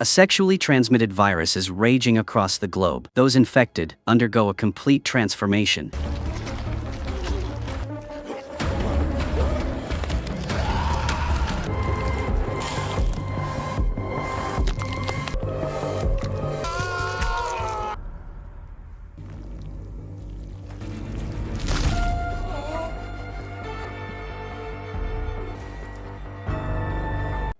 A sexually transmitted virus is raging across the globe. Those infected undergo a complete transformation.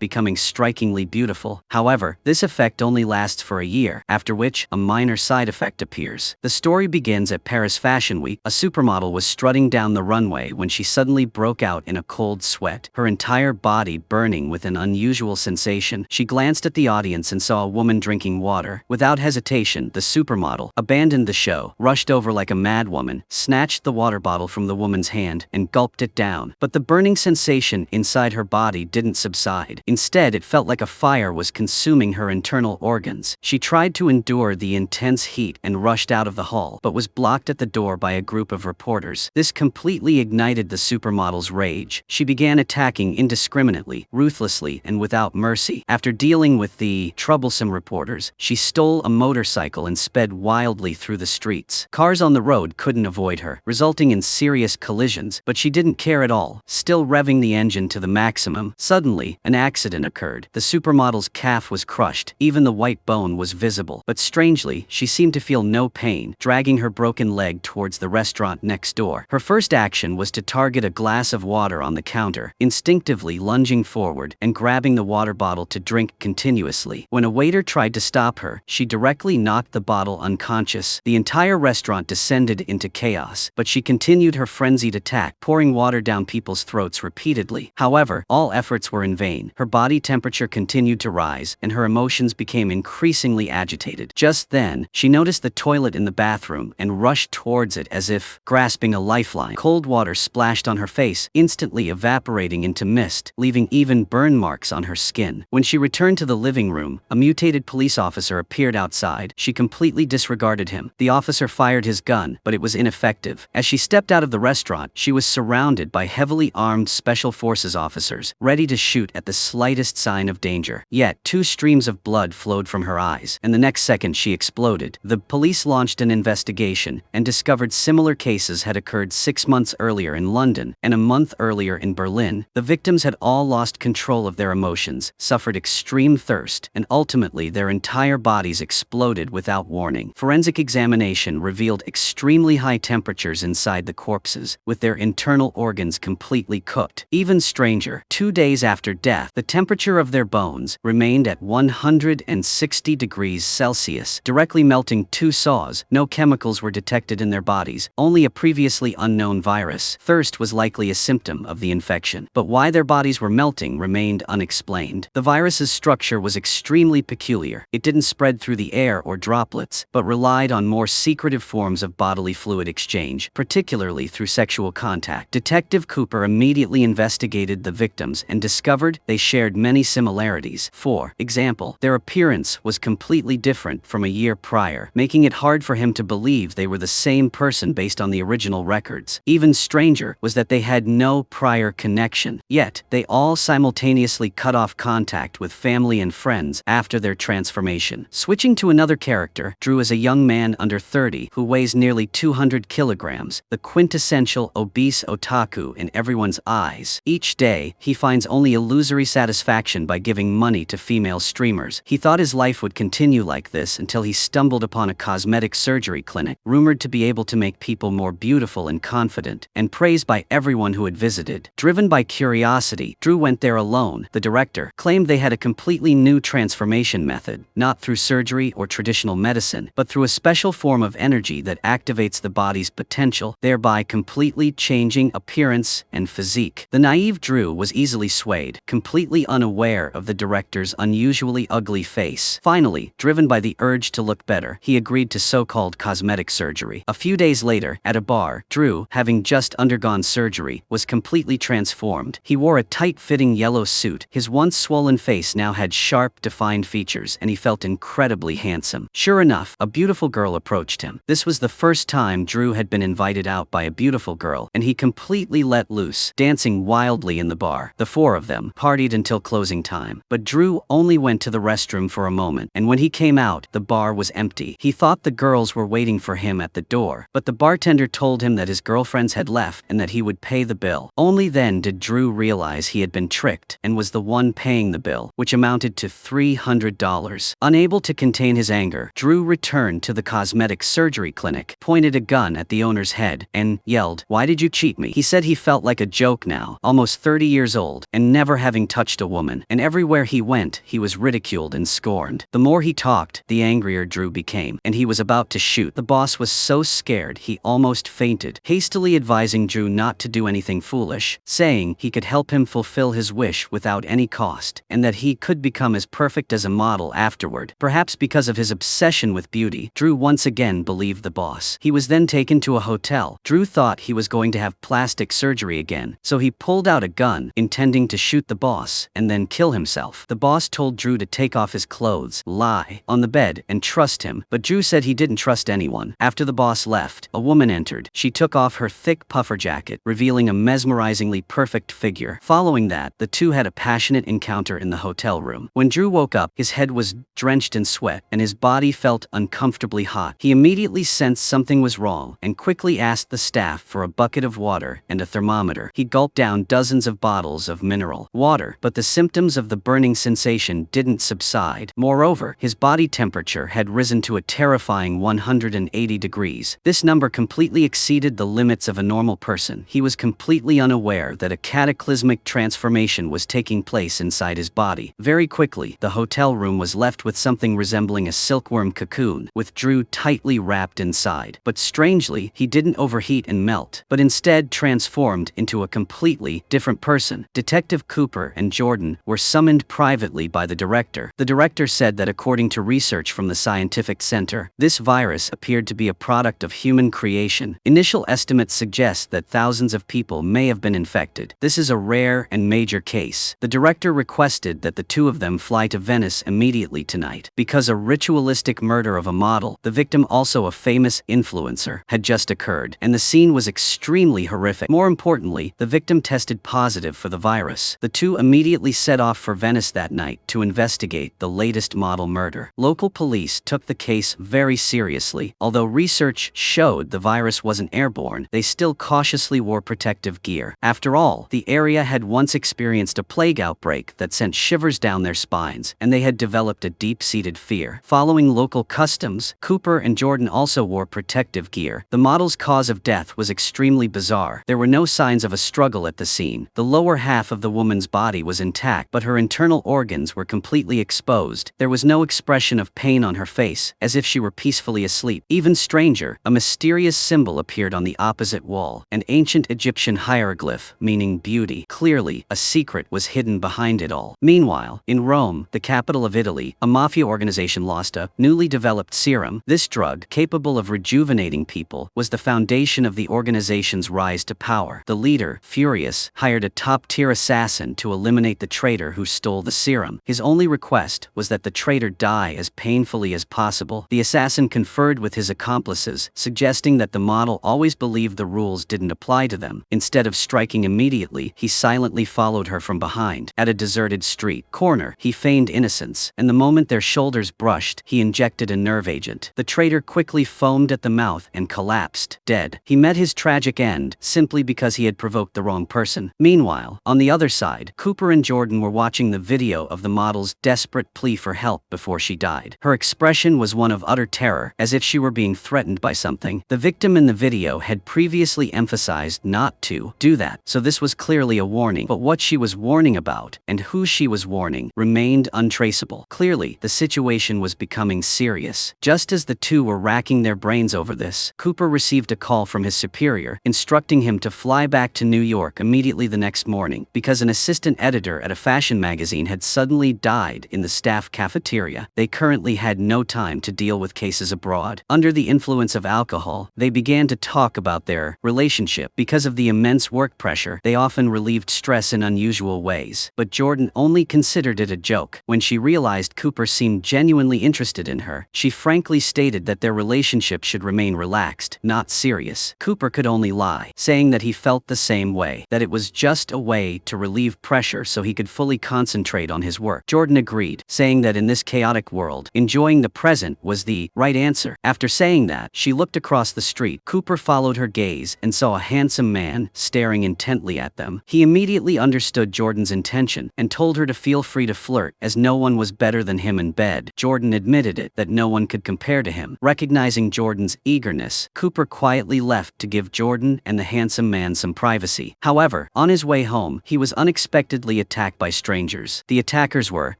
Becoming strikingly beautiful. However, this effect only lasts for a year, after which a minor side effect appears. The story begins at Paris Fashion Week. A supermodel was strutting down the runway when she suddenly broke out in a cold sweat, her entire body burning with an unusual sensation. She glanced at the audience and saw a woman drinking water. Without hesitation, the supermodel abandoned the show, rushed over like a madwoman, snatched the water bottle from the woman's hand, and gulped it down. But the burning sensation inside her body didn't subside. Instead, it felt like a fire was consuming her internal organs. She tried to endure the intense heat and rushed out of the hall, but was blocked at the door by a group of reporters. This completely ignited the supermodel's rage. She began attacking indiscriminately, ruthlessly, and without mercy. After dealing with the troublesome reporters, she stole a motorcycle and sped wildly through the streets. Cars on the road couldn't avoid her, resulting in serious collisions, but she didn't care at all, still revving the engine to the maximum. Suddenly, an accident occurred. The supermodel's calf was crushed, even the white bone was visible. But strangely, she seemed to feel no pain, dragging her broken leg towards the restaurant next door. Her first action was to target a glass of water on the counter, instinctively lunging forward and grabbing the water bottle to drink continuously. When a waiter tried to stop her, she directly knocked the bottle unconscious. The entire restaurant descended into chaos, but she continued her frenzied attack, pouring water down people's throats repeatedly. However, all efforts were in vain. Her body temperature continued to rise, and her emotions became increasingly agitated. Just then, she noticed the toilet in the bathroom and rushed towards it as if grasping a lifeline. Cold water splashed on her face, instantly evaporating into mist, leaving even burn marks on her skin. When she returned to the living room, a mutated police officer appeared outside. She completely disregarded him. The officer fired his gun, but it was ineffective. As she stepped out of the restaurant, she was surrounded by heavily armed special forces officers, ready to shoot at the slightest sign of danger. Yet, 2 streams of blood flowed from her eyes, and the next second she exploded. The police launched an investigation and discovered similar cases had occurred 6 months earlier in London and a month earlier in Berlin. The victims had all lost control of their emotions, suffered extreme thirst, and ultimately their entire bodies exploded without warning. Forensic examination revealed extremely high temperatures inside the corpses, with their internal organs completely cooked. Even stranger, 2 days after death, the temperature of their bones remained at 160 degrees Celsius, directly melting 2 saws. No chemicals were detected in their bodies, only a previously unknown virus. Thirst was likely a symptom of the infection, but why their bodies were melting remained unexplained. The virus's structure was extremely peculiar. It didn't spread through the air or droplets, but relied on more secretive forms of bodily fluid exchange, particularly through sexual contact. Detective Cooper immediately investigated the victims and discovered they shared many similarities. For example, their appearance was completely different from a year prior, making it hard for him to believe they were the same person based on the original records. Even stranger was that they had no prior connection, yet they all simultaneously cut off contact with family and friends after their transformation. Switching to another character, Drew is a young man under 30 who weighs nearly 200 kilograms, the quintessential obese otaku in everyone's eyes. Each day, he finds only illusory satisfaction by giving money to female streamers. He thought his life would continue like this until he stumbled upon a cosmetic surgery clinic, rumored to be able to make people more beautiful and confident, and praised by everyone who had visited. Driven by curiosity, Drew went there alone. The director claimed they had a completely new transformation method, not through surgery or traditional medicine, but through a special form of energy that activates the body's potential, thereby completely changing appearance and physique. The naive Drew was easily swayed, completely unaware of the director's unusually ugly face. Finally, driven by the urge to look better, he agreed to so-called cosmetic surgery. A few days later, at a bar, Drew, having just undergone surgery, was completely transformed. He wore a tight-fitting yellow suit. His once swollen face now had sharp, defined features, and he felt incredibly handsome. Sure enough, a beautiful girl approached him. This was the first time Drew had been invited out by a beautiful girl, and he completely let loose, dancing wildly in the bar. The 4 of them partied until until closing time. But Drew only went to the restroom for a moment, and when he came out, the bar was empty. He thought the girls were waiting for him at the door, but the bartender told him that his girlfriends had left and that he would pay the bill. Only then did Drew realize he had been tricked and was the one paying the bill, which amounted to $300. Unable to contain his anger, Drew returned to the cosmetic surgery clinic, pointed a gun at the owner's head, and yelled, "Why did you cheat me?" He said he felt like a joke now, almost 30 years old, and never having touched a woman, and everywhere he went, he was ridiculed and scorned. The more he talked, the angrier Drew became, and he was about to shoot. The boss was so scared he almost fainted, hastily advising Drew not to do anything foolish, saying he could help him fulfill his wish without any cost, and that he could become as perfect as a model afterward. Perhaps because of his obsession with beauty, Drew once again believed the boss. He was then taken to a hotel. Drew thought he was going to have plastic surgery again, so he pulled out a gun, intending to shoot the boss, and then kill himself. The boss told Drew to take off his clothes, lie on the bed, and trust him, but Drew said he didn't trust anyone. After the boss left, a woman entered. She took off her thick puffer jacket, revealing a mesmerizingly perfect figure. Following that, the two had a passionate encounter in the hotel room. When Drew woke up, his head was drenched in sweat, and his body felt uncomfortably hot. He immediately sensed something was wrong, and quickly asked the staff for a bucket of water and a thermometer. He gulped down dozens of bottles of mineral water, but the symptoms of the burning sensation didn't subside. Moreover, his body temperature had risen to a terrifying 180 degrees. This number completely exceeded the limits of a normal person. He was completely unaware that a cataclysmic transformation was taking place inside his body. Very quickly, the hotel room was left with something resembling a silkworm cocoon, with Drew tightly wrapped inside. But strangely, he didn't overheat and melt, but instead transformed into a completely different person. Detective Cooper and Jordan were summoned privately by the director. The director said that according to research from the Scientific Center, this virus appeared to be a product of human creation. Initial estimates suggest that thousands of people may have been infected. This is a rare and major case. The director requested that the two of them fly to Venice immediately tonight, because a ritualistic murder of a model, the victim also a famous influencer, had just occurred, and the scene was extremely horrific. More importantly, the victim tested positive for the virus. The two immediately set off for Venice that night to investigate the latest model murder. Local police took the case very seriously. Although research showed the virus wasn't airborne, they still cautiously wore protective gear. After all, the area had once experienced a plague outbreak that sent shivers down their spines, and they had developed a deep-seated fear. Following local customs, Cooper and Jordan also wore protective gear. The model's cause of death was extremely bizarre. There were no signs of a struggle at the scene. The lower half of the woman's body was intact, but her internal organs were completely exposed. There was no expression of pain on her face, as if she were peacefully asleep. Even stranger, a mysterious symbol appeared on the opposite wall, an ancient Egyptian hieroglyph meaning beauty. Clearly, a secret was hidden behind it all. Meanwhile, in Rome, the capital of Italy, a mafia organization lost a newly developed serum. This drug, capable of rejuvenating people, was the foundation of the organization's rise to power. The leader, furious, hired a top-tier assassin to eliminate the traitor who stole the serum. His only request was that the traitor die as painfully as possible. The assassin conferred with his accomplices, suggesting that the model always believed the rules didn't apply to them. Instead of striking immediately, he silently followed her from behind. At a deserted street corner, he feigned innocence, and the moment their shoulders brushed, he injected a nerve agent. The traitor quickly foamed at the mouth and collapsed, dead. He met his tragic end simply because he had provoked the wrong person. Meanwhile, on the other side, Cooper and Jordan were watching the video of the model's desperate plea for help before she died. Her expression was one of utter terror, as if she were being threatened by something. The victim in the video had previously emphasized not to do that, so this was clearly a warning. But what she was warning about, and who she was warning, remained untraceable. Clearly, the situation was becoming serious. Just as the two were racking their brains over this, Cooper received a call from his superior, instructing him to fly back to New York immediately the next morning, because an assistant editor at a fashion magazine had suddenly died in the staff cafeteria. They currently had no time to deal with cases abroad. Under the influence of alcohol, they began to talk about their relationship. Because of the immense work pressure, they often relieved stress in unusual ways. But Jordan only considered it a joke. When she realized Cooper seemed genuinely interested in her, she frankly stated that their relationship should remain relaxed, not serious. Cooper could only lie, saying that he felt the same way, that it was just a way to relieve pressure so he could fully concentrate on his work. Jordan agreed, saying that in this chaotic world, enjoying the present was the right answer. After saying that, she looked across the street. Cooper followed her gaze and saw a handsome man staring intently at them. He immediately understood Jordan's intention and told her to feel free to flirt, as no one was better than him in bed. Jordan admitted it, that no one could compare to him. Recognizing Jordan's eagerness, Cooper quietly left to give Jordan and the handsome man some privacy. However, on his way home, he was unexpectedly attacked by strangers. The attackers were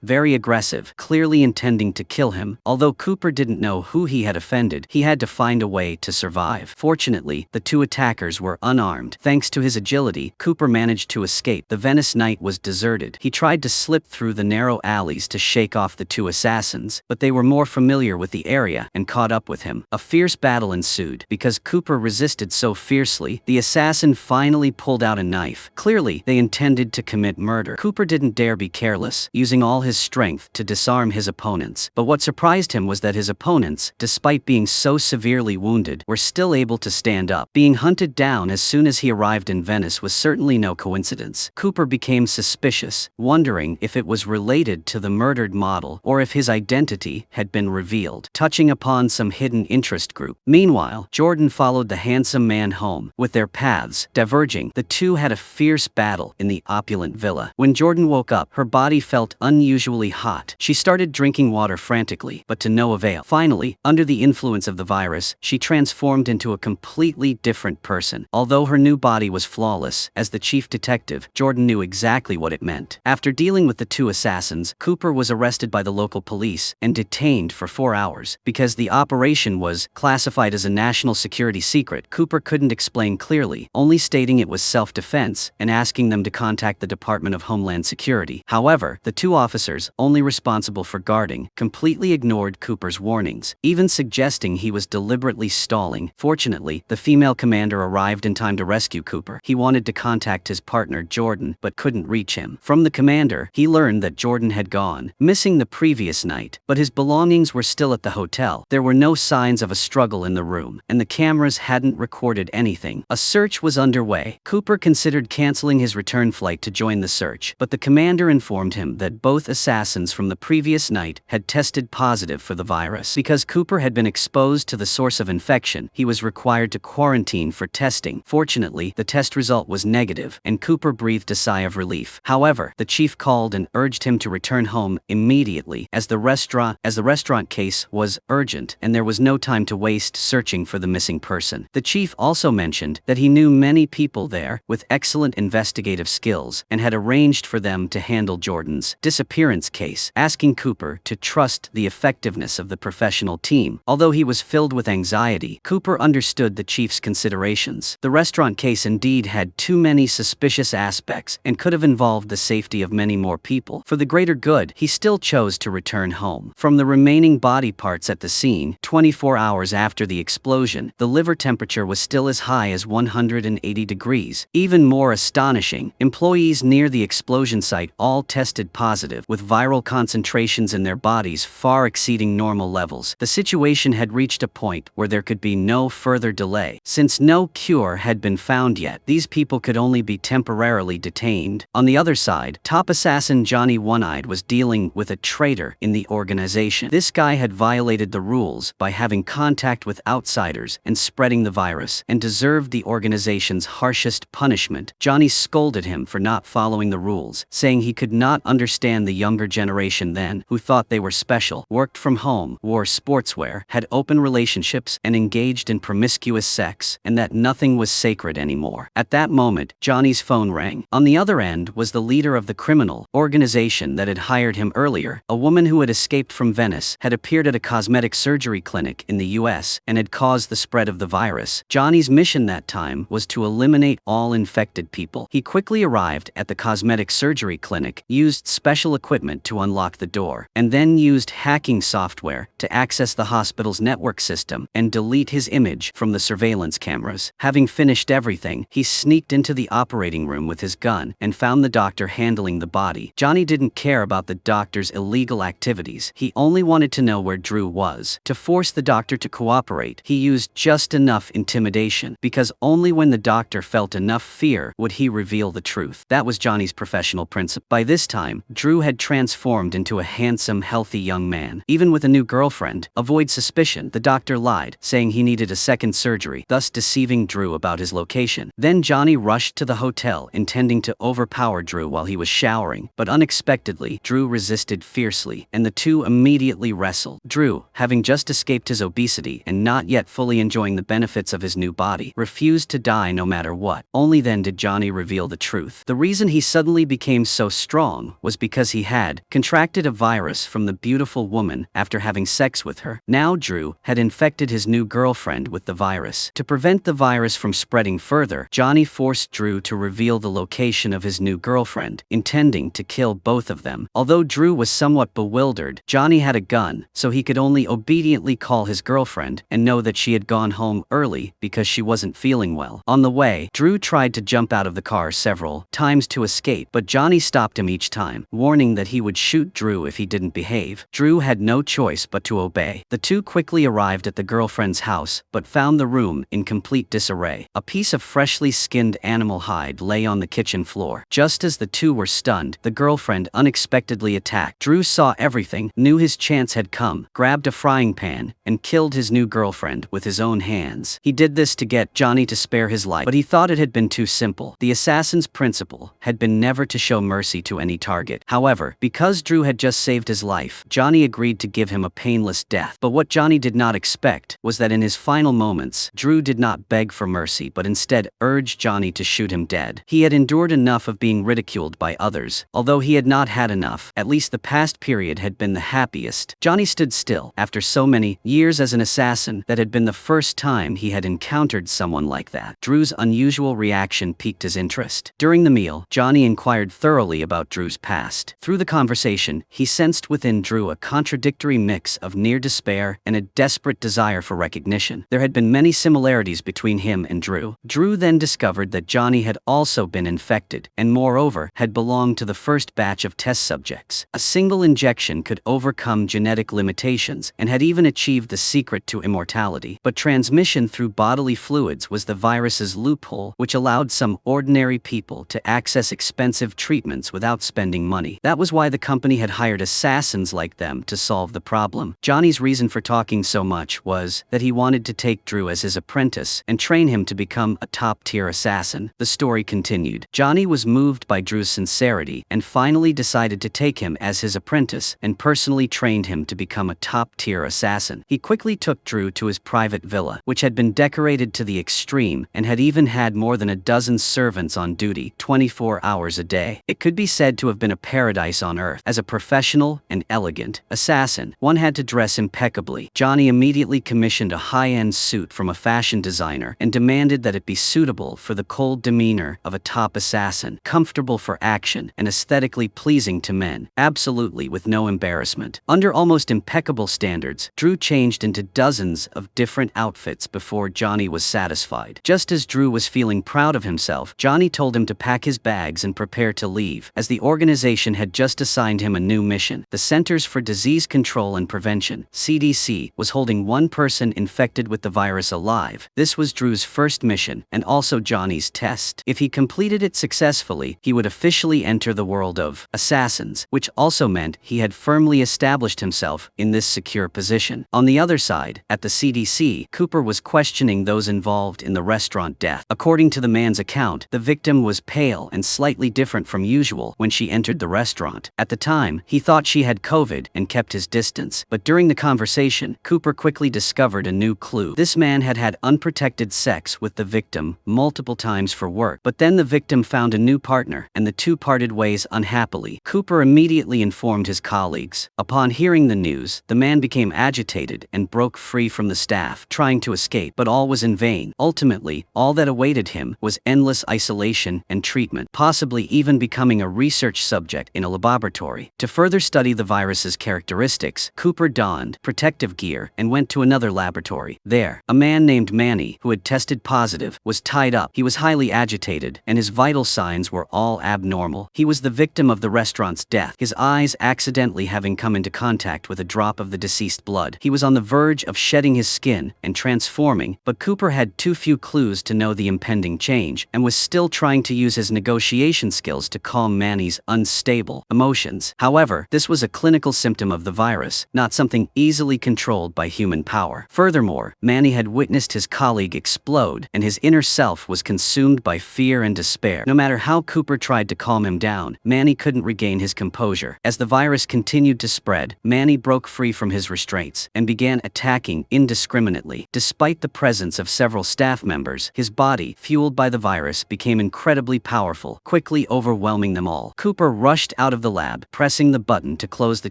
very aggressive, clearly intending to kill him. Although Cooper didn't know who he had offended, he had to find a way to survive. Fortunately, the two attackers were unarmed. Thanks to his agility, Cooper managed to escape. The Venice night was deserted. He tried to slip through the narrow alleys to shake off the two assassins, but they were more familiar with the area and caught up with him. A fierce battle ensued. Because Cooper resisted so fiercely, the assassin finally pulled out a knife. Clearly, they intended to commit murder. Cooper didn't dare be careless, using all his strength to disarm his opponents. But what surprised him was that his opponents, despite being so severely wounded, were still able to stand up. Being hunted down as soon as he arrived in Venice was certainly no coincidence. Cooper became suspicious, wondering if it was related to the murdered model or if his identity had been revealed, touching upon some hidden interest group. Meanwhile, Jordan followed the handsome man home. With their paths diverging, the two had a fierce battle in the opulent villa. When Jordan woke up, her body felt unusually hot. She started drinking water frantically, but to no avail. Finally, under the influence of the virus, she transformed into a completely different person. Although her new body was flawless, as the chief detective, Jordan knew exactly what it meant. After dealing with the two assassins, Cooper was arrested by the local police and detained for 4 hours. Because the operation was classified as a national security secret, Cooper couldn't explain clearly, only stating it was self-defense and asking them to contact the Department of Homeland Security. However, the two officers, only responsible for guarding, completely ignored Cooper's warnings, even suggesting he was deliberately stalling. Fortunately, the female commander arrived in time to rescue Cooper. He wanted to contact his partner Jordan, but couldn't reach him. From the commander, he learned that Jordan had gone missing the previous night, but his belongings were still at the hotel. There were no signs of a struggle in the room, and the cameras hadn't recorded anything. A search was underway. Cooper considered canceling his return flight to join the search, but the commander informed him that both assassins from the previous night had tested positive for the virus. Because Cooper had been exposed to the source of infection, he was required to quarantine for testing. Fortunately, the test result was negative, and Cooper breathed a sigh of relief. However, the chief called and urged him to return home immediately, as the restaurant case was urgent and there was no time to waste searching for the missing person. The chief also mentioned that he knew many people there with excellent investigative skills and had arranged for them to handle Jordan's disappearance case, asking Cooper to trust the effectiveness of the professional team. Although he was filled with anxiety, Cooper understood the chief's considerations. The restaurant case indeed had too many suspicious aspects and could have involved the safety of many more people. For the greater good, he still chose to return home. From the remaining body parts at the scene, 24 hours after the explosion, the liver temperature was still as high as 180 degrees. Even more astonishing, employees near the explosion site all tested positive, with viral concentrations in their bodies far exceeding normal levels. The situation had reached a point where there could be no further delay. Since no cure had been found yet, these people could only be temporarily detained. On the other side, top assassin Johnny One-Eyed was dealing with a traitor in the organization. This guy had violated the rules by having contact with outsiders and spreading the virus, and deserved the organization's harshest punishment. Johnny scolded him for not following the rules, saying he could not understand the younger generation then, who thought they were special, worked from home, wore sportswear, had open relationships, and engaged in promiscuous sex, and that nothing was sacred anymore. At that moment, Johnny's phone rang. On the other end was the leader of the criminal organization that had hired him earlier. A woman who had escaped from Venice had appeared at a cosmetic surgery clinic in the US and had caused the spread of the virus. Johnny's mission that time was to eliminate all infected people. He quickly arrived at the cosmetic surgery clinic, used special equipment to unlock the door, and then used hacking software to access the hospital's network system and delete his image from the surveillance cameras. Having finished everything, he sneaked into the operating room with his gun and found the doctor handling the body. Johnny didn't care about the doctor's illegal activities. He only wanted to know where Drew was. To force the doctor to cooperate, he used just enough intimidation, because only when the doctor felt enough fear would he reveal the truth. That was Johnny's professional principle. By this time, Drew had transformed into a handsome, healthy young man. Even with a new girlfriend, avoid suspicion, the doctor lied, saying he needed a second surgery, thus deceiving Drew about his location. Then Johnny rushed to the hotel, intending to overpower Drew while he was showering, but unexpectedly, Drew resisted fiercely, and the two immediately wrestled. Drew, having just escaped his obesity and not yet fully enjoying the benefits of his new body, refused to die no matter what. Only then did Johnny reveal the truth. The reason he suddenly became so strong was because he had contracted a virus from the beautiful woman after having sex with her. Now Drew had infected his new girlfriend with the virus. To prevent the virus from spreading further, Johnny forced Drew to reveal the location of his new girlfriend, intending to kill both of them. Although Drew was somewhat bewildered, Johnny had a gun, so he could only obediently call his girlfriend and know that she had gone home early because she wasn't feeling well. On the way, Drew tried to jump out of the car several times to escape, but Johnny stopped him each time, warning that he would shoot Drew if he didn't behave. Drew had no choice but to obey. The two quickly arrived at the girlfriend's house, but found the room in complete disarray. A piece of freshly skinned animal hide lay on the kitchen floor. Just as the two were stunned, the girlfriend unexpectedly attacked. Drew saw everything, knew his chance had come, grabbed a frying pan, and killed his new girlfriend with his own hands. He did this to get Johnny to spare his life, but he thought it had been too simple. The assassin's principle had been never to show mercy to any target. However, because Drew had just saved his life, Johnny agreed to give him a painless death. But what Johnny did not expect was that in his final moments, Drew did not beg for mercy but instead urged Johnny to shoot him dead. He had endured enough of being ridiculed by others. Although he had not had enough, at least the past period had been the happiest. Johnny stood still. After so many years as an assassin, that had been the first time he had encountered someone like that. Drew's unusual reaction piqued his interest. During the meal, Johnny inquired thoroughly about Drew's past. Through the conversation, he sensed within Drew a contradictory mix of near despair and a desperate desire for recognition. There had been many similarities between him and Drew. Drew then discovered that Johnny had also been infected, and moreover, had belonged to the first batch of test subjects. A single injection could overcome genetic limitations, and had even achieved the secret to immortality. But transmission through bodily fluids was the virus's loophole, which allowed some ordinary people to access expensive treatments without spending money. That was why the company had hired assassins like them to solve the problem. Johnny's reason for talking so much was that he wanted to take Drew as his apprentice and train him to become a top-tier assassin. The story continued. Johnny was moved by Drew's sincerity and finally decided to take him as his apprentice and personally trained him to become a top-tier assassin. He quickly took Drew to his private villa, which had been decorated to the extreme and had even had more than a dozen servants on duty 24 hours a day. It could be said to have been a paradise on earth. As a professional and elegant assassin, one had to dress impeccably. Johnny immediately commissioned a high-end suit from a fashion designer and demanded that it be suitable for the cold demeanor of a top assassin, comfortable for action, and aesthetically pleasing to men, absolutely with no embarrassment. Under almost impeccable standards, Drew changed into dozens of different outfits before Johnny was satisfied. Just as Drew was feeling proud of himself, Johnny told him to pack his bags and prepare to leave, as the organization had just assigned him a new mission. The Centers for Disease Control and Prevention, CDC, was holding one person infected with the virus alive. This was Drew's first mission, and also Johnny's test. If he completed it successfully, he would officially enter the world of assassins, which also meant he had firmly established himself in this secure position. On the other side, at the CDC, Cooper was questioning those involved in the restaurant death. According to the man's account, the victim was pale and slightly different from usual when she entered the restaurant. At the time, he thought she had COVID and kept his distance, but during the conversation, Cooper quickly discovered a new clue. This man had had unprotected sex with the victim multiple times for work, but then the victim found a new partner, and the two parted ways unhappily. Cooper immediately informed his colleagues. Upon hearing the news, the man became agitated and broke free from the staff, trying to escape, but all was in vain. Ultimately, all that awaited him was endless isolation and treatment, possibly even becoming a research subject in a laboratory. To further study the virus's characteristics, Cooper donned protective gear and went to another laboratory. There, a man named Manny, who had tested positive, was tied up. He was highly agitated, and his vital signs were all abnormal. He was the victim of the restaurant's death, his eyes accidentally having come into contact with a drop of the deceased blood. He was on the verge of shedding his skin and transforming, but Cooper had too few clues to know the impending change, and was still trying to use his negotiation communication skills to calm Manny's unstable emotions. However, this was a clinical symptom of the virus, not something easily controlled by human power. Furthermore, Manny had witnessed his colleague explode, and his inner self was consumed by fear and despair. No matter how Cooper tried to calm him down, Manny couldn't regain his composure. As the virus continued to spread, Manny broke free from his restraints and began attacking indiscriminately. Despite the presence of several staff members, his body, fueled by the virus, became incredibly powerful, quickly overwhelming them all. Cooper rushed out of the lab, pressing the button to close the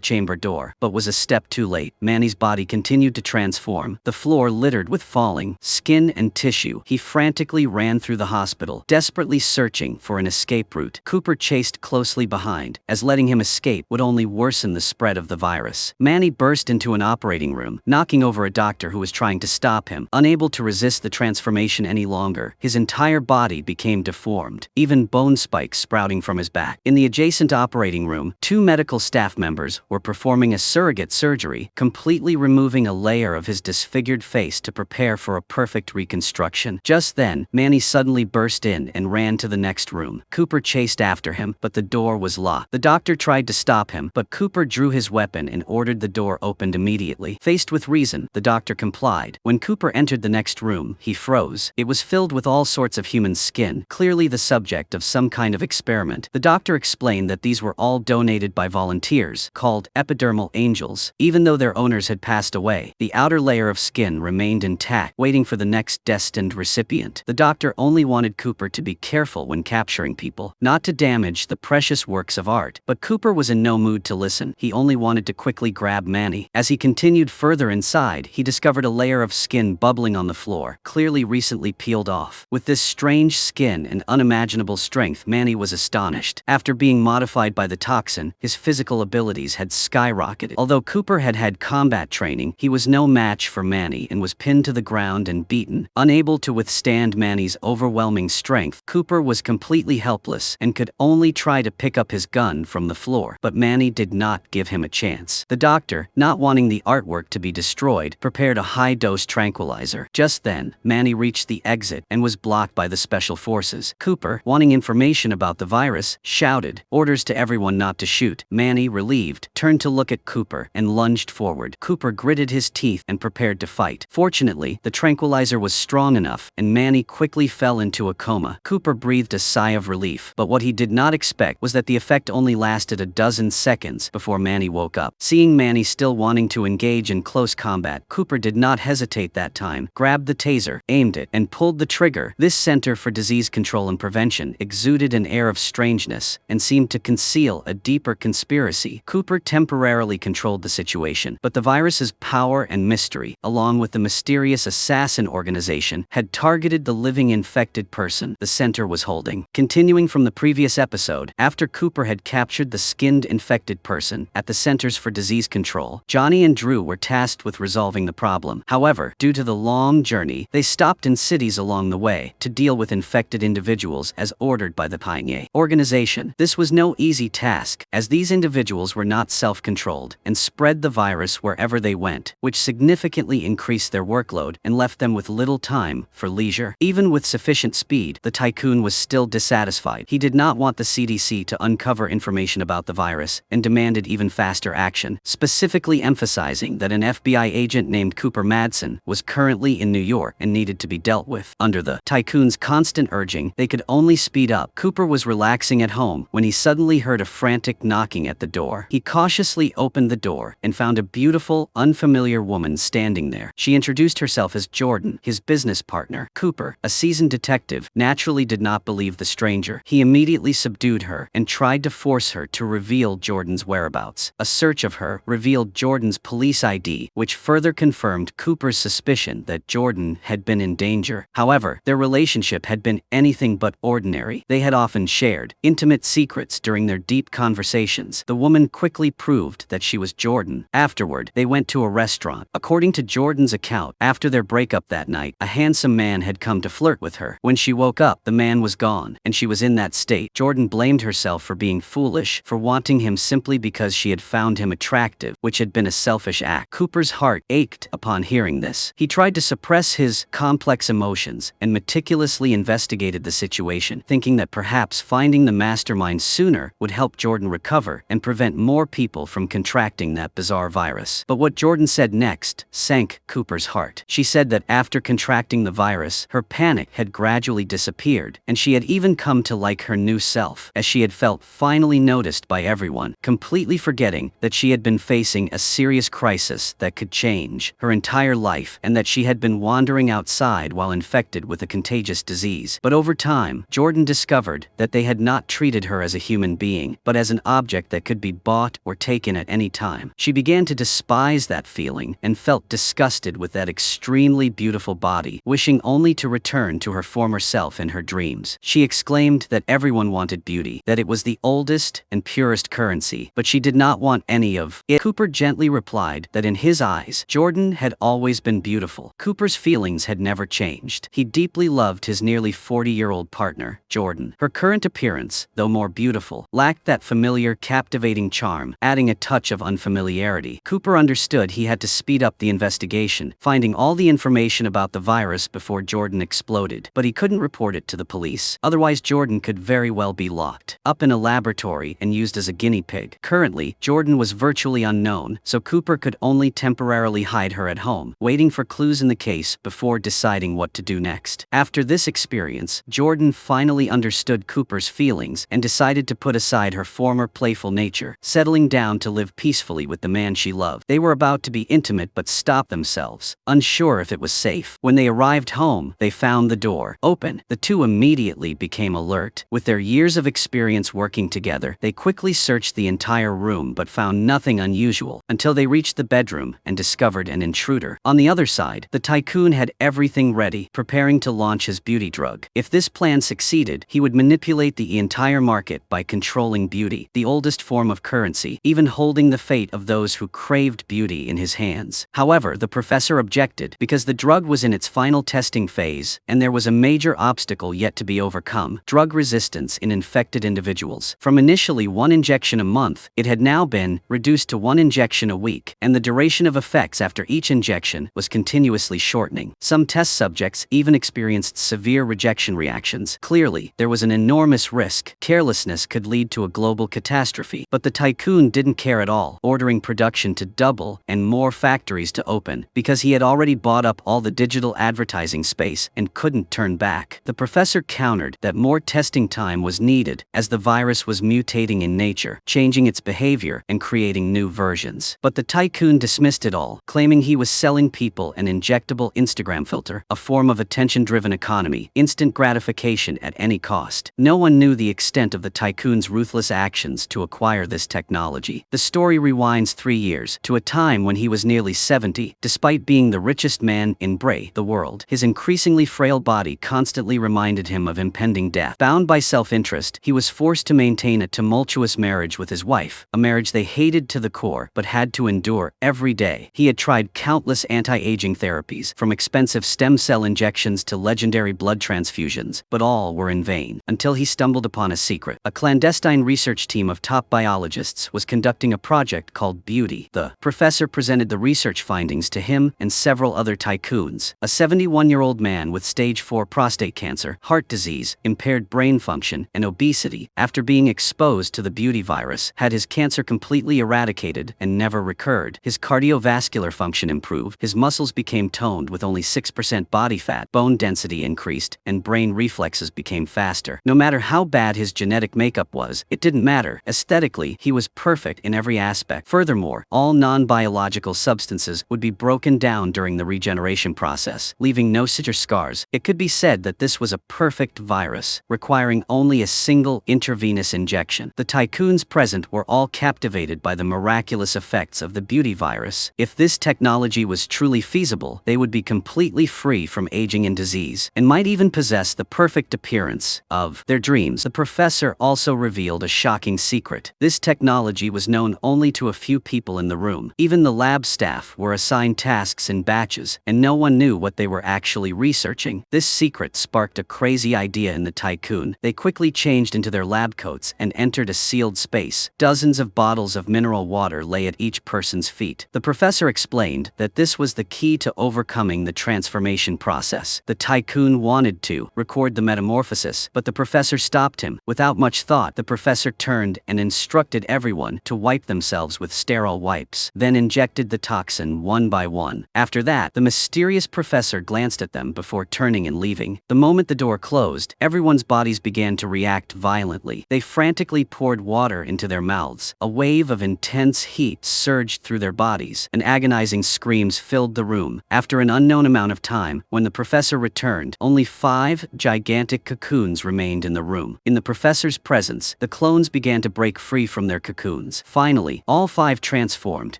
chamber door, but was a step too late. Manny's body continued to transform, the floor littered with falling skin and tissue. He frantically ran through the hospital, desperately searching for an escape route. Cooper chased closely behind, as letting him escape would only worsen the spread of the virus. Manny burst into an operating room, knocking over a doctor who was trying to stop him. Unable to resist the transformation any longer, his entire body became deformed, even bone spikes sprouting from his back. In the adjacent operating room, two medical staff members were performing a surrogate surgery, completely removing a layer of his disfigured face to prepare for a perfect reconstruction. Just then, Manny suddenly burst in and ran to the next room. Cooper chased after him, but the door was locked. The doctor tried to stop him, but Cooper drew his weapon and ordered the door opened immediately. Faced with reason, the doctor complied. When Cooper entered the next room, he froze. It was filled with all sorts of human skin, clearly the subject of some kind of experiment. The doctor explained that these were all donated by volunteers, called epidermal angels. Even though their owners had passed away, the outer layer of skin remained intact, waiting for the next destined recipient. The doctor only wanted Cooper to be careful when capturing people, not to damage the precious works of art. But Cooper was in no mood to listen. He only wanted to quickly grab Manny. As he continued further inside, he discovered a layer of skin bubbling on the floor, clearly recently peeled off. With this strange skin and unimaginable strength, Manny was astonished. After being modified by the toxin, his physical abilities had skyrocketed. Although Cooper had had combat training, he was no match for Manny and was pinned to the ground and beaten. Unable to withstand Manny's overwhelming strength, Cooper was completely helpless and could only try to pick up his gun from the floor. But Manny did not give him a chance. The doctor, not wanting the artwork to be destroyed, prepared a high-dose tranquilizer. Just then, Manny reached the exit and was blocked by the special forces. Cooper, wanting information about the virus, shouted orders to everyone not to shoot. Manny, relieved, turned to look at Cooper and lunged forward. Cooper gritted his teeth and prepared to fight. Fortunately, the tranquilizer was strong enough, and Manny quickly fell into a coma. Cooper breathed a sigh of relief, but what he did not expect was that the effect only lasted a dozen seconds before Manny woke up. Seeing Manny still wanting to engage in close combat, Cooper did not hesitate that time, grabbed the taser, aimed it, and pulled the trigger. This Center for Disease Control and Prevention exuded an air of strangeness and seemed to conceal a deeper conspiracy. Cooper temporarily controlled the situation, but the virus's power and mystery, along with the mysterious assassin organization, had targeted the living infected person the center was holding. Continuing from the previous episode, after Cooper had captured the skinned infected person at the Centers for Disease Control, Johnny and Drew were tasked with resolving the problem. However, due to the long journey, they stopped in cities along the way to deal with infected individuals as ordered by the Pioneer organization. This was no easy task, as these individuals were not self-controlled and spread the virus wherever they went, which significantly increased their workload and left them with little time for leisure. Even with sufficient speed, the tycoon was still dissatisfied. He did not want the CDC to uncover information about the virus and demanded even faster action, specifically emphasizing that an FBI agent named Cooper Madsen was currently in New York and needed to be dealt with. Under the tycoon's constant urging, they could only speed up. Cooper was relaxing at home when he suddenly heard a frantic knocking at the door. He cautiously opened the door and found a beautiful, unfamiliar woman standing there. She introduced herself as Jordan, his business partner. Cooper, a seasoned detective, naturally did not believe the stranger. He immediately subdued her and tried to force her to reveal Jordan's whereabouts. A search of her revealed Jordan's police ID, which further confirmed Cooper's suspicion that Jordan had been in danger. However, their relationship had been anything but ordinary. They had often shared intimate secrets during their deep conversations. The woman quickly proved that she was Jordan. Afterward, they went to a restaurant. According to Jordan's account, after their breakup that night, a handsome man had come to flirt with her. When she woke up, the man was gone, and she was in that state. Jordan blamed herself for being foolish, for wanting him simply because she had found him attractive, which had been a selfish act. Cooper's heart ached upon hearing this. He tried to suppress his complex emotions and meticulously investigated the situation, thinking that perhaps perhaps finding the mastermind sooner would help Jordan recover and prevent more people from contracting that bizarre virus. But what Jordan said next sank Cooper's heart. She said that after contracting the virus, her panic had gradually disappeared, and she had even come to like her new self, as she had felt finally noticed by everyone, completely forgetting that she had been facing a serious crisis that could change her entire life and that she had been wandering outside while infected with a contagious disease. But over time, Jordan discovered that they had not treated her as a human being, but as an object that could be bought or taken at any time. She began to despise that feeling and felt disgusted with that extremely beautiful body, wishing only to return to her former self in her dreams. She exclaimed that everyone wanted beauty, that it was the oldest and purest currency, but she did not want any of it. Cooper gently replied that in his eyes, Jordan had always been beautiful. Cooper's feelings had never changed. He deeply loved his nearly 40-year-old partner, Jordan. Her current appearance, though more beautiful, lacked that familiar, captivating charm, adding a touch of unfamiliarity. Cooper understood he had to speed up the investigation, finding all the information about the virus before Jordan exploded. But he couldn't report it to the police. Otherwise, Jordan could very well be locked up in a laboratory and used as a guinea pig. Currently, Jordan was virtually unknown, so Cooper could only temporarily hide her at home, waiting for clues in the case before deciding what to do next. After this experience, Jordan finally understood Cooper's feelings and decided to put aside her former playful nature, settling down to live peacefully with the man she loved. They were about to be intimate but stopped themselves, unsure if it was safe. When they arrived home, they found the door open. The two immediately became alert. With their years of experience working together, they quickly searched the entire room but found nothing unusual until they reached the bedroom and discovered an intruder. On the other side, the tycoon had everything ready, preparing to launch his beauty drug. If this plan succeeded, he would manipulate the entire market by controlling beauty, the oldest form of currency, even holding the fate of those who craved beauty in his hands. However, the professor objected because the drug was in its final testing phase, and there was a major obstacle yet to be overcome: drug resistance in infected individuals. From initially 1 injection a month, it had now been reduced to 1 injection a week, and the duration of effects after each injection was continuously shortening. Some test subjects even experienced severe rejection reactions. Clearly, there was an enormous risk. Carelessness could lead to a global catastrophe. But the tycoon didn't care at all, ordering production to double and more factories to open, because he had already bought up all the digital advertising space and couldn't turn back. The professor countered that more testing time was needed, as the virus was mutating in nature, changing its behavior and creating new versions. But the tycoon dismissed it all, claiming he was selling people an injectable Instagram filter, a form of attention-driven economy, instant gratification at any cost. No one knew the extent of the tycoon's ruthless actions to acquire this technology. The story rewinds 3 years, to a time when he was nearly 70. Despite being the richest man in the world, his increasingly frail body constantly reminded him of impending death. Bound by self-interest, he was forced to maintain a tumultuous marriage with his wife, a marriage they hated to the core but had to endure every day. He had tried countless anti-aging therapies, from expensive stem cell injections to legendary blood transfusions, but all were in vain, until he stumbled upon a secret. A clandestine research team of top biologists was conducting a project called Beauty. The professor presented the research findings to him and several other tycoons. A 71-year-old man with stage 4 prostate cancer, heart disease, impaired brain function, and obesity, after being exposed to the beauty virus, had his cancer completely eradicated and never recurred. His cardiovascular function improved, his muscles became toned with only 6% body fat, bone density increased, and brain reflexes became faster. No matter how bad his genetic makeup was, it didn't matter. Aesthetically, he was perfect in every aspect. Furthermore, all non-biological substances would be broken down during the regeneration process, leaving no signature scars. It could be said that this was a perfect virus, requiring only a single intravenous injection. The tycoons present were all captivated by the miraculous effects of the beauty virus. If this technology was truly feasible, they would be completely free from aging and disease, and might even possess the perfect appearance of their dreams. The professor also revealed a shocking secret. This technology was known only to a few people in the room. Even the lab staff were assigned tasks in batches, and no one knew what they were actually researching. This secret sparked a crazy idea in the tycoon. They quickly changed into their lab coats and entered a sealed space. Dozens of bottles of mineral water lay at each person's feet. The professor explained that this was the key to overcoming the transformation process. The tycoon wanted to record the metamorphosis, but the professor professor stopped him. Without much thought, the professor turned and instructed everyone to wipe themselves with sterile wipes, then injected the toxin one by one. After that, the mysterious professor glanced at them before turning and leaving. The moment the door closed, everyone's bodies began to react violently. They frantically poured water into their mouths. A wave of intense heat surged through their bodies, and agonizing screams filled the room. After an unknown amount of time, when the professor returned, only 5 gigantic cocoons remained in the room. In the professor's presence, the clones began to break free from their cocoons. Finally, all 5 transformed,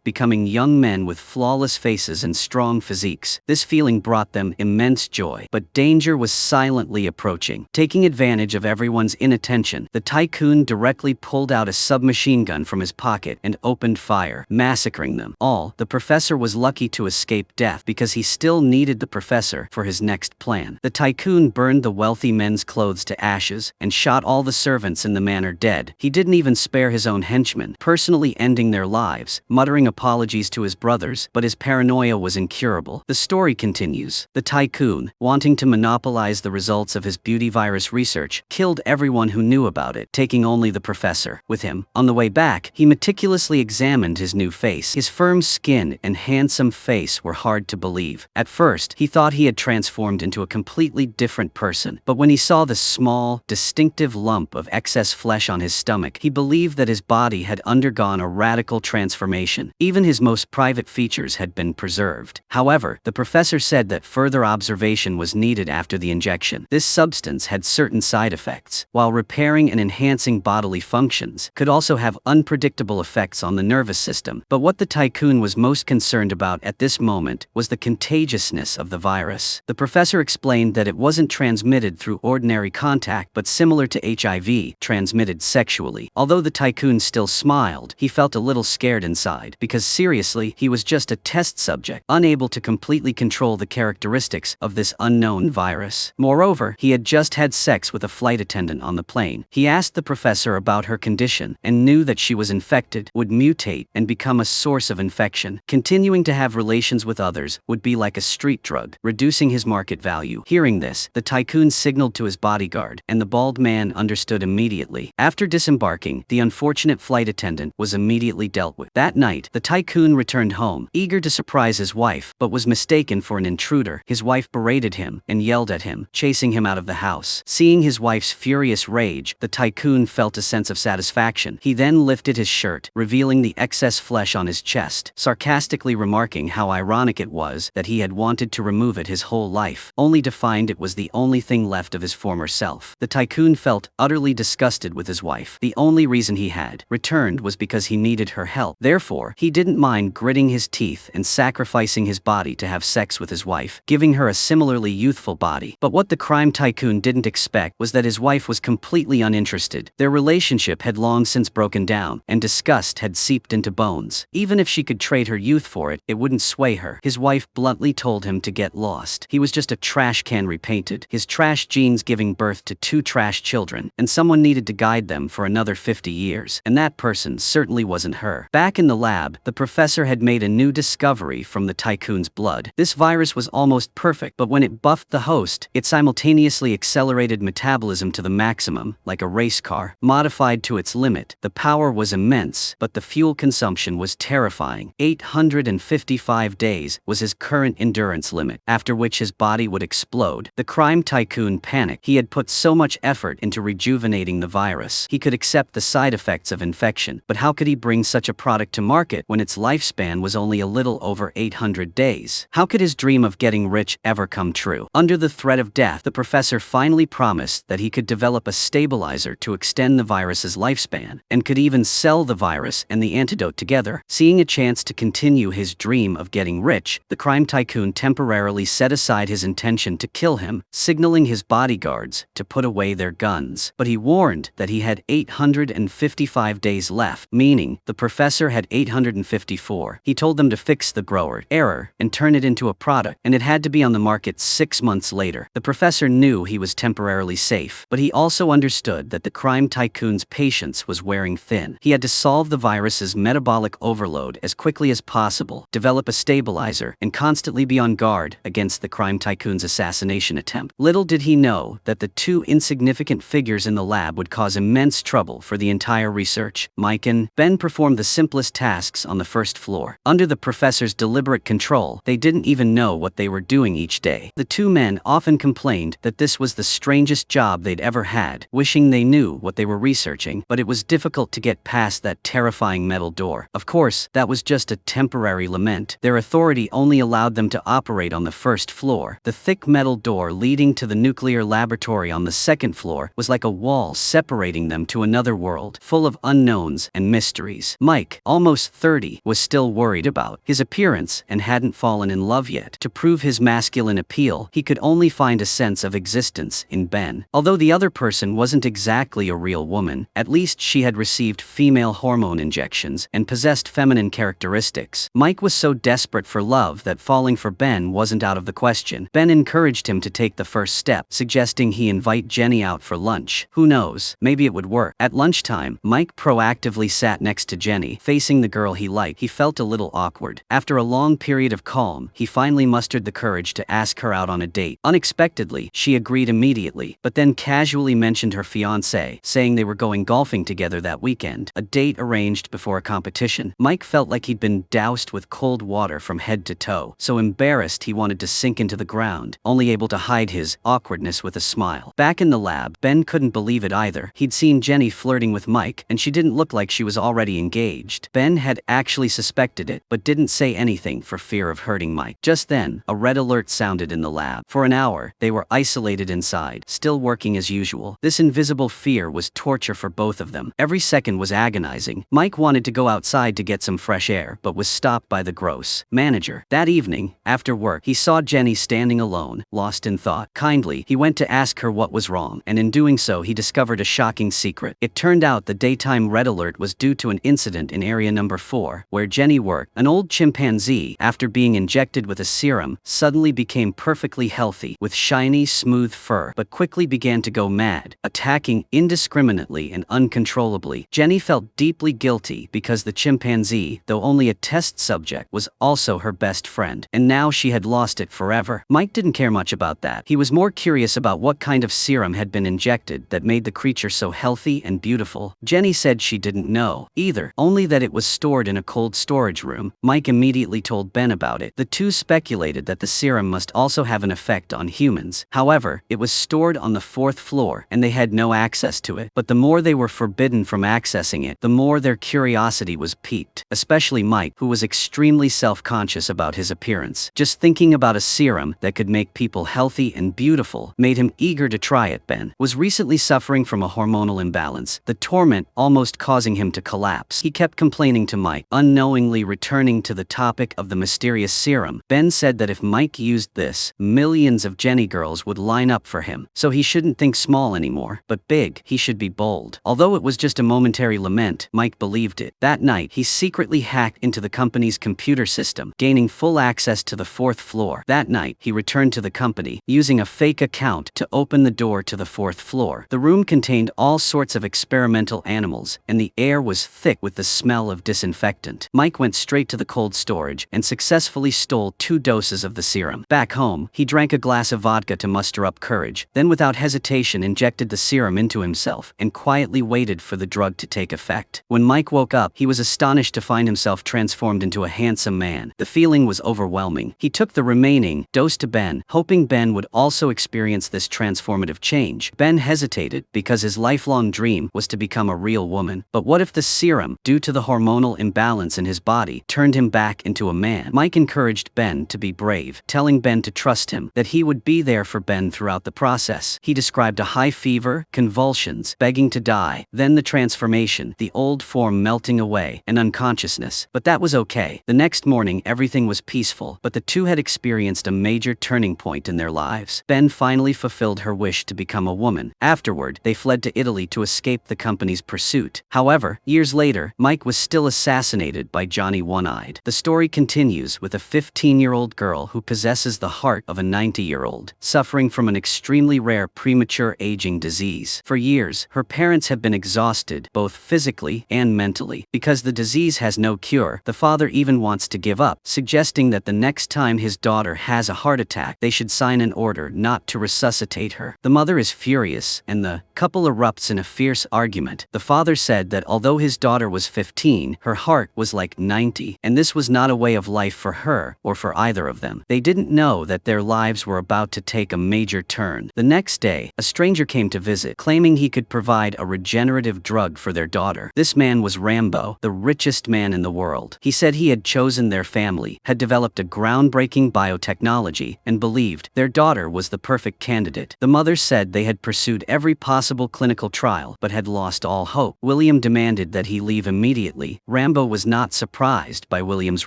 becoming young men with flawless faces and strong physiques. This feeling brought them immense joy, but danger was silently approaching. Taking advantage of everyone's inattention, the tycoon directly pulled out a submachine gun from his pocket and opened fire, massacring them all. The professor was lucky to escape death because he still needed the professor for his next plan. The tycoon burned the wealthy men's clothes to ashes and shot all the servants in the manor dead. He didn't even spare his own henchmen, personally ending their lives, muttering apologies to his brothers, but his paranoia was incurable. The story continues. The tycoon, wanting to monopolize the results of his beauty virus research, killed everyone who knew about it, taking only the professor with him. On the way back, he meticulously examined his new face. His firm skin and handsome face were hard to believe. At first, he thought he had transformed into a completely different person, but when he saw the small, distinctive lump of excess flesh on his stomach, he believed that his body had undergone a radical transformation. Even his most private features had been preserved. However, the professor said that further observation was needed after the injection. This substance had certain side effects, while repairing and enhancing bodily functions, could also have unpredictable effects on the nervous system. But what the tycoon was most concerned about at this moment was the contagiousness of the virus. The professor explained that it wasn't transmitted through ordinary contact but similar to HIV, transmitted sexually. Although the tycoon still smiled, he felt a little scared inside, because seriously, he was just a test subject, unable to completely control the characteristics of this unknown virus. Moreover, he had just had sex with a flight attendant on the plane. He asked the professor about her condition and knew that she was infected, would mutate, and become a source of infection. Continuing to have relations with others would be like a street drug, reducing his market value. Hearing this, the tycoon signaled to his bodyguard, and the bald man understood immediately. After disembarking, the unfortunate flight attendant was immediately dealt with. That night, the tycoon returned home, eager to surprise his wife, but was mistaken for an intruder. His wife berated him and yelled at him, chasing him out of the house. Seeing his wife's furious rage, the tycoon felt a sense of satisfaction. He then lifted his shirt, revealing the excess flesh on his chest, sarcastically remarking how ironic it was that he had wanted to remove it his whole life, only to find it was the only thing left of his former self. The tycoon felt utterly disgusted with his wife. The only reason he had returned was because he needed her help. Therefore, he didn't mind gritting his teeth and sacrificing his body to have sex with his wife, giving her a similarly youthful body. But what the crime tycoon didn't expect was that his wife was completely uninterested. Their relationship had long since broken down, and disgust had seeped into bones. Even if she could trade her youth for it, it wouldn't sway her. His wife bluntly told him to get lost. He was just a trash can repainted, his trash genes giving birth to 2 trash children, and someone needed to guide them for another 50 years. And that person certainly wasn't her. Back in the lab, the professor had made a new discovery from the tycoon's blood. This virus was almost perfect, but when it buffed the host, it simultaneously accelerated metabolism to the maximum, like a race car, modified to its limit. The power was immense, but the fuel consumption was terrifying. 855 days was his current endurance limit, after which his body would explode. The crime tycoon panicked. He had put so much effort into rejuvenating the virus. He could accept the side effects of infection, but how could he bring such a product to market when its lifespan was only a little over 800 days? How could his dream of getting rich ever come true? Under the threat of death, the professor finally promised that he could develop a stabilizer to extend the virus's lifespan, and could even sell the virus and the antidote together. Seeing a chance to continue his dream of getting rich, the crime tycoon temporarily set aside his intention to kill him, signaling his bodyguards to put away their guns. But he warned that he had 855 days left, meaning the professor had 854. He told them to fix the grower error and turn it into a product, and it had to be on the market 6 months later. The professor knew he was temporarily safe, but he also understood that the crime tycoon's patience was wearing thin. He had to solve the virus's metabolic overload as quickly as possible, develop a stabilizer, and constantly be on guard against the crime tycoon's assassination attempt. Little did he know that the 2 insignificant figures in the lab would cause immense trouble for the entire research. Mike and Ben performed the simplest tasks on the first floor. Under the professor's deliberate control, they didn't even know what they were doing each day. The two men often complained that this was the strangest job they'd ever had, wishing they knew what they were researching, but it was difficult to get past that terrifying metal door. Of course, that was just a temporary lament. Their authority only allowed them to operate on the first floor. The thick metal door leading to the nuclear laboratory on the second floor was like a wall separating them to another world, full of unknowns and mysteries. Mike, almost 30, was still worried about his appearance and hadn't fallen in love yet. To prove his masculine appeal, he could only find a sense of existence in Ben. Although the other person wasn't exactly a real woman, at least she had received female hormone injections and possessed feminine characteristics. Mike was so desperate for love that falling for Ben wasn't out of the question. Ben encouraged him to take the first step, suggesting he invite Jenny out for lunch. Who knows, maybe it would work. At lunchtime, Mike proactively sat next to Jenny, facing the girl he liked. He felt a little awkward. After a long period of calm, he finally mustered the courage to ask her out on a date. Unexpectedly, she agreed immediately, but then casually mentioned her fiancé, saying they were going golfing together that weekend, a date arranged before a competition. Mike felt like he'd been doused with cold water from head to toe, so embarrassed he wanted to sink into the ground, only able to hide his awkwardness with a smile. Back in the lab, Ben couldn't believe it either. He'd seen Jenny flirting with Mike, and she didn't look like she was already engaged. Ben had actually suspected it, but didn't say anything for fear of hurting Mike. Just then, a red alert sounded in the lab. For an hour, they were isolated inside, still working as usual. This invisible fear was torture for both of them. Every second was agonizing. Mike wanted to go outside to get some fresh air, but was stopped by the gross manager. That evening, after work, he saw Jenny standing alone, lost in thought. Kindly, he went to ask her what was wrong, and in doing so he discovered a shocking secret. It turned out the daytime red alert was due to an incident in area number 4, where Jenny worked. An old chimpanzee, after being injected with a serum, suddenly became perfectly healthy, with shiny, smooth fur, but quickly began to go mad, attacking indiscriminately and uncontrollably. Jenny felt deeply guilty because the chimpanzee, though only a test subject, was also her best friend, and now she had lost it forever. Mike didn't care much about that. He was more curious about what kind of serum had been injected that made the creature so healthy and beautiful. Jenny said she didn't know either, only that it was stored in a cold storage room. Mike immediately told Ben about it. The two speculated that the serum must also have an effect on humans. However, it was stored on the 4th floor, and they had no access to it. But the more they were forbidden from accessing it, the more their curiosity was piqued. Especially Mike, who was extremely self-conscious about his appearance. Just thinking about a serum that could make people healthy and beautiful made him eager to try it. Ben was recently suffering from a hormonal imbalance, the torment almost causing him to collapse. He kept complaining to Mike, unknowingly returning to the topic of the mysterious serum. Ben said that if Mike used this, millions of Jenny girls would line up for him. So he shouldn't think small anymore, but big. He should be bold. Although it was just a momentary lament, Mike believed it. That night, he secretly hacked into the company's computer system, gaining full access to the 4th floor. That night, he returned to the company, using a fake account to open the door to the 4th floor. The room contained all sorts of experimental animals, and the air was thick with the smell of disinfectant. Mike went straight to the cold storage and successfully stole 2 doses of the serum. Back home, he drank a glass of vodka to muster up courage, then without hesitation injected the serum into himself and quietly waited for the drug to take effect. When Mike woke up, he was astonished to find himself transformed into a handsome man. The feeling was overwhelming. He took the remaining dose to Ben, hoping Ben would also experience this transformative change. Ben hesitated because his lifelong dream was to become a real woman. But what if the serum, due to the hormonal imbalance in his body, turned him back into a man? Mike encouraged Ben to be brave, telling Ben to trust him, that he would be there for Ben throughout the process. He described a high fever, convulsions, begging to die, then the transformation, the old form melting away, and unconsciousness. But that was okay. The next morning, everything was peaceful, but the two had experienced a major turning point in their lives. Ben finally fulfilled her wish to become a woman. Afterward, they fled to Italy to escape the company's pursuit. However, years later, Mike was still assassinated by Johnny One-Eyed. The story continues with a 15-year-old girl who possesses the heart of a 90-year-old, suffering from an extremely rare premature aging disease. For years, her parents have been exhausted, both physically and mentally. Because the disease has no cure, the father even wants to give up, suggesting that the next time his daughter has a heart attack, they should sign an order not to resuscitate her. The mother mother is furious, and the couple erupts in a fierce argument. The father said that although his daughter was 15, her heart was like 90, and this was not a way of life for her or for either of them. They didn't know that their lives were about to take a major turn. The next day, a stranger came to visit, claiming he could provide a regenerative drug for their daughter. This man was Rambo, the richest man in the world. He said he had chosen their family, had developed a groundbreaking biotechnology, and believed their daughter was the perfect candidate. The mother said they had pursued every possible clinical trial but had lost all hope. William demanded that he leave immediately. Rambo was not surprised by William's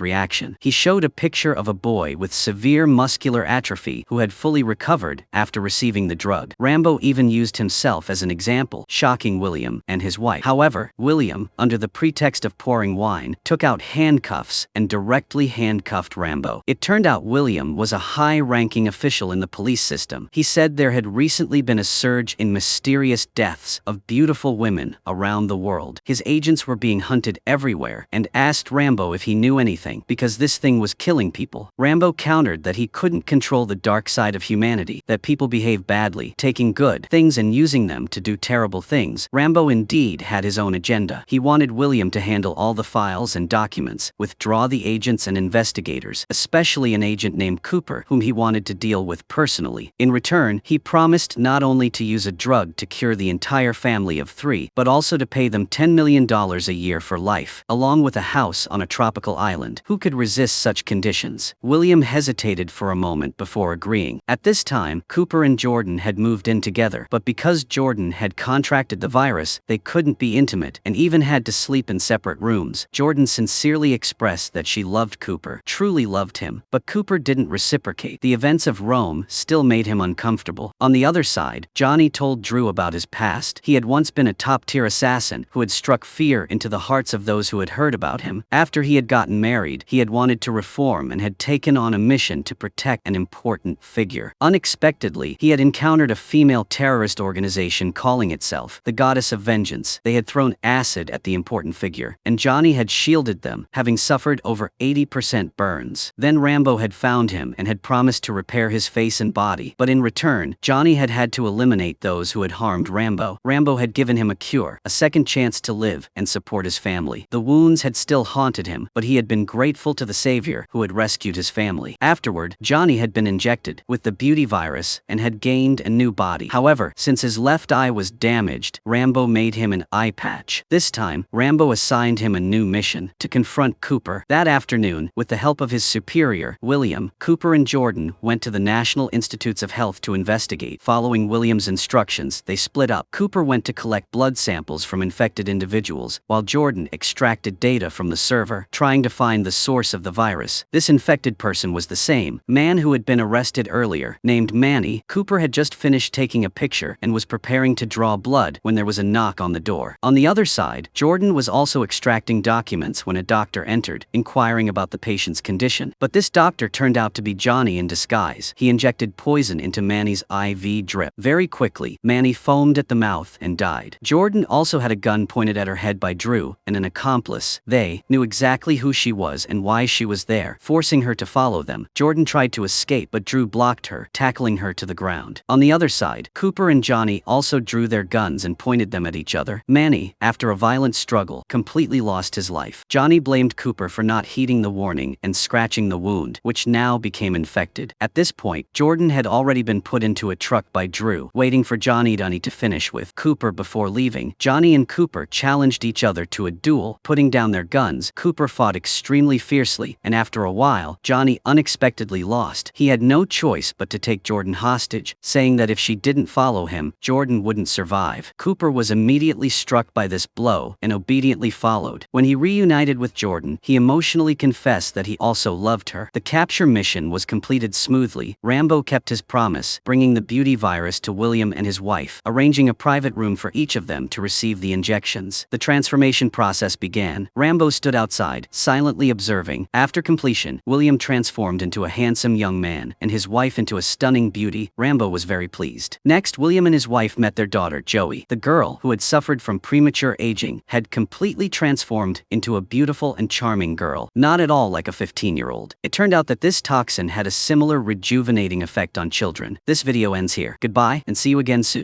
reaction. He showed a picture of a boy with severe muscular atrophy who had fully recovered after receiving the drug. Rambo even used himself as an example, shocking William and his wife. However, William, under the pretext of pouring wine, took out handcuffs and directly handcuffed Rambo. It turned out William was a high-ranking official in the police system. He said there had recently been a surge in mysterious deaths of beautiful women around the world. His agents were being hunted everywhere and asked Rambo if he knew anything because this thing was killing people. Rambo countered that he couldn't control the dark side of humanity, that people behave badly, taking good things and using them to do terrible things. Rambo indeed had his own agenda. He wanted William to handle all the files and documents, withdraw the agents and investigators, especially an agent named Cooper, whom he wanted to deal with personally. In return, he promised not only to use a drug to cure the entire family of 3, but also to pay them $10 million a year for life, along with a house on a tropical island. Who could resist such conditions? William hesitated for a moment before agreeing. At this time, Cooper and Jordan had moved in together, but because Jordan had contracted the virus, they couldn't be intimate and even had to sleep in separate rooms. Jordan sincerely expressed that she loved Cooper, truly loved him, but Cooper didn't reciprocate. The events of Rome still made him uncomfortable. On the other side, Johnny told Drew about his past. He had once been a top-tier assassin who had struck fear into the hearts of those who had heard about him. After he had gotten married, he had wanted to reform and had taken on a mission to protect an important figure. Unexpectedly, he had encountered a female terrorist organization calling itself the Goddess of Vengeance. They had thrown acid at the important figure, and Johnny had shielded them, having suffered over 80% burns. Then Rambo had found him and had promised to repair his face and body, but in return, Johnny had had to eliminate those who had harmed Rambo. Rambo had given him a cure, a second chance to live and support his family. The wounds had still haunted him, but he had been grateful to the savior who had rescued his family. Afterward, Johnny had been injected with the beauty virus and had gained a new body. However, since his left eye was damaged, Rambo made him an eye patch. This time, Rambo assigned him a new mission: to confront Cooper. That afternoon, with the help of his superior, William, Cooper and Jordan went to the National Institutes of Health to investigate. Following William's instructions, they split up. Cooper went to collect blood samples from infected individuals, while Jordan extracted data from the server, trying to find the source of the virus. This infected person was the same man who had been arrested earlier, named Manny. Cooper had just finished taking a picture and was preparing to draw blood when there was a knock on the door. On the other side, Jordan was also extracting documents when a doctor entered, inquiring about the patient's condition. But this doctor turned out to be Johnny in disguise. He injected poison into Manny's IV drip. Very quickly, Manny foamed at the mouth and died. Jordan also had a gun pointed at her head by Drew and an accomplice. They knew exactly who she was and why she was there, forcing her to follow them. Jordan tried to escape, but Drew blocked her, tackling her to the ground. On the other side, Cooper and Johnny also drew their guns and pointed them at each other. Manny, after a violent struggle, completely lost his life. Johnny blamed Cooper for not heeding the warning and scratching the wound, which now became infected. At this point, Jordan had already been put into a truck by Drew, waiting for Johnny to finish with Cooper before leaving. Johnny and Cooper challenged each other to a duel. Putting down their guns, Cooper fought extremely fiercely, and after a while, Johnny unexpectedly lost. He had no choice but to take Jordan hostage, saying that if she didn't follow him, Jordan wouldn't survive. Cooper was immediately struck by this blow and obediently followed. When he reunited with Jordan, he emotionally confessed that he also loved her. The capture mission was completed smoothly. Rambo kept his promise, bringing the beauty virus to William and his wife, arranging a private room for each of them to receive the injections. The transformation process began. Rambo stood outside, silently observing. After completion, William transformed into a handsome young man, and his wife into a stunning beauty. Rambo was very pleased. Next, William and his wife met their daughter, Joey. The girl, who had suffered from premature aging, had completely transformed into a beautiful and charming girl, not at all like a 15-year-old. It turned out that this toxin had a similar rejuvenating effect on children. This video ends here. Goodbye, and see you again soon.